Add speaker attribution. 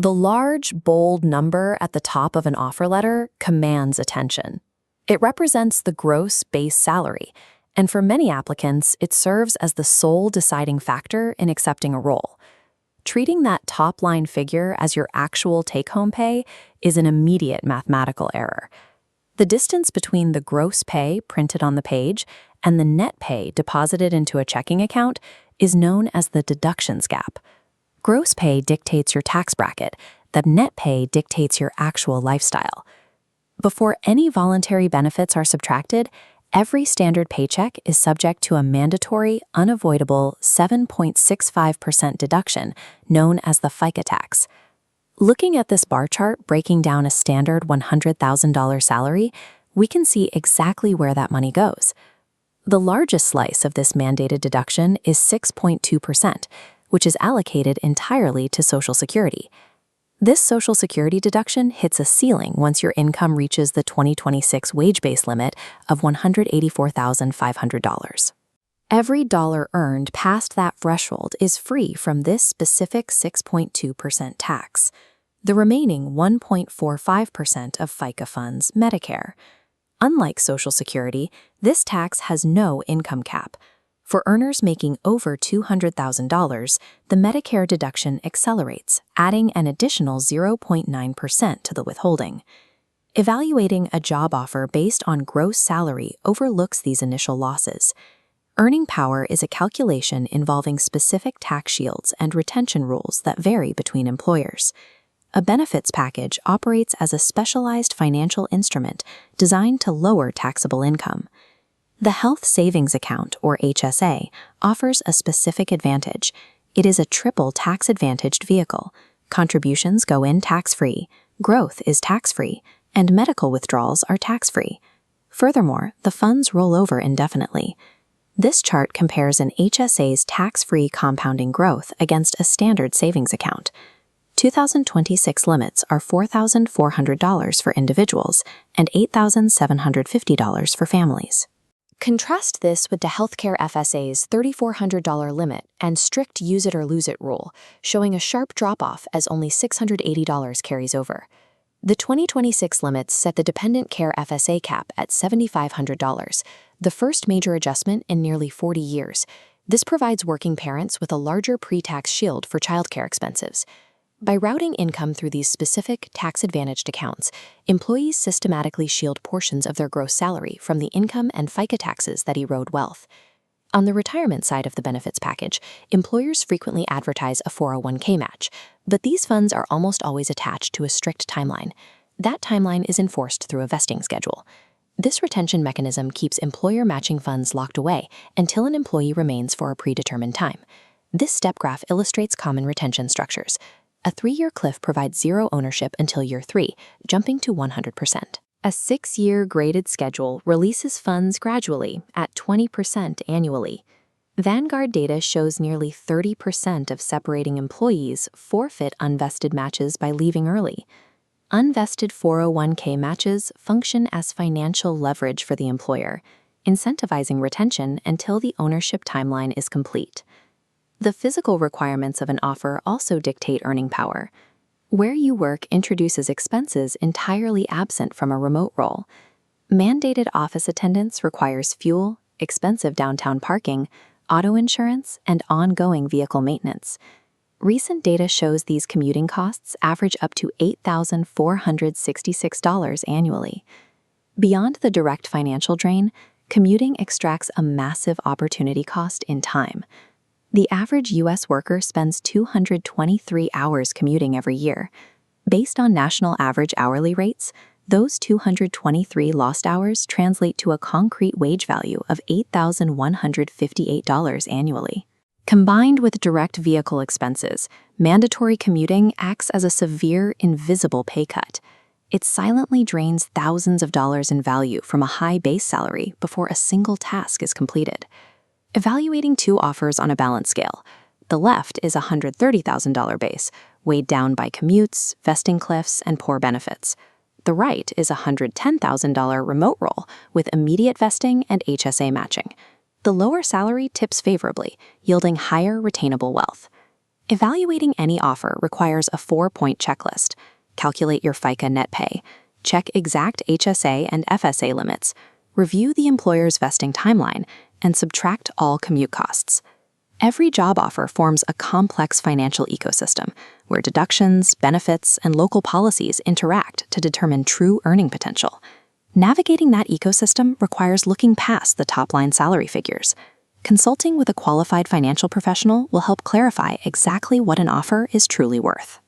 Speaker 1: The large, bold number at the top of an offer letter commands attention. It represents the gross base salary, and for many applicants, it serves as the sole deciding factor in accepting a role. Treating that top-line figure as your actual take-home pay is an immediate mathematical error. The distance between the gross pay printed on the page and the net pay deposited into a checking account is known as the deductions gap. Gross pay dictates your tax bracket, the net pay dictates your actual lifestyle. Before any voluntary benefits are subtracted, every standard paycheck is subject to a mandatory, unavoidable 7.65% deduction known as the FICA tax. Looking at this bar chart breaking down a standard $100,000 salary, we can see exactly where that money goes. The largest slice of this mandated deduction is 6.2%, which is allocated entirely to Social Security. This Social Security deduction hits a ceiling once your income reaches the 2026 wage-based limit of $184,500. Every dollar earned past that threshold is free from this specific 6.2% tax. The remaining 1.45% of FICA funds Medicare. Unlike Social Security, this tax has no income cap. For earners making over $200,000, the Medicare deduction accelerates, adding an additional 0.9% to the withholding. Evaluating a job offer based on gross salary overlooks these initial losses. Earning power is a calculation involving specific tax shields and retention rules that vary between employers. A benefits package operates as a specialized financial instrument designed to lower taxable income. The Health Savings Account, or HSA, offers a specific advantage. It is a triple tax-advantaged vehicle. Contributions go in tax-free, growth is tax-free, and medical withdrawals are tax-free. Furthermore, the funds roll over indefinitely. This chart compares an HSA's tax-free compounding growth against a standard savings account. 2026 limits are $4,400 for individuals and $8,750 for families. Contrast this with the healthcare FSA's $3,400 limit and strict use it or lose it rule, showing a sharp drop-off as only $680 carries over. The 2026 limits set the dependent care FSA cap at $7,500, the first major adjustment in nearly 40 years. This provides working parents with a larger pre-tax shield for childcare expenses. By routing income through these specific tax-advantaged accounts, employees systematically shield portions of their gross salary from the income and FICA taxes that erode wealth. On the retirement side of the benefits package, employers frequently advertise a 401k match, but these funds are almost always attached to a strict timeline. That timeline is enforced through a vesting schedule. This retention mechanism keeps employer matching funds locked away until an employee remains for a predetermined time. This step graph illustrates common retention structures. A 3-year cliff provides zero ownership until year 3, jumping to 100%. A 6-year graded schedule releases funds gradually at 20% annually. Vanguard data shows nearly 30% of separating employees forfeit unvested matches by leaving early. Unvested 401k matches function as financial leverage for the employer, incentivizing retention until the ownership timeline is complete. The physical requirements of an offer also dictate earning power. Where you work introduces expenses entirely absent from a remote role. Mandated office attendance requires fuel, expensive downtown parking, auto insurance, and ongoing vehicle maintenance. Recent data shows these commuting costs average up to $8,466 annually. Beyond the direct financial drain, commuting extracts a massive opportunity cost in time. The average U.S. worker spends 223 hours commuting every year. Based on national average hourly rates, those 223 lost hours translate to a concrete wage value of $8,158 annually. Combined with direct vehicle expenses, mandatory commuting acts as a severe, invisible pay cut. It silently drains thousands of dollars in value from a high base salary before a single task is completed. Evaluating two offers on a balance scale. The left is a $130,000 base, weighed down by commutes, vesting cliffs, and poor benefits. The right is a $110,000 remote role with immediate vesting and HSA matching. The lower salary tips favorably, yielding higher retainable wealth. Evaluating any offer requires a 4-point checklist. Calculate your FICA net pay, check exact HSA and FSA limits, review the employer's vesting timeline, and subtract all commute costs. Every job offer forms a complex financial ecosystem where deductions, benefits, and local policies interact to determine true earning potential. Navigating that ecosystem requires looking past the top-line salary figures. Consulting with a qualified financial professional will help clarify exactly what an offer is truly worth.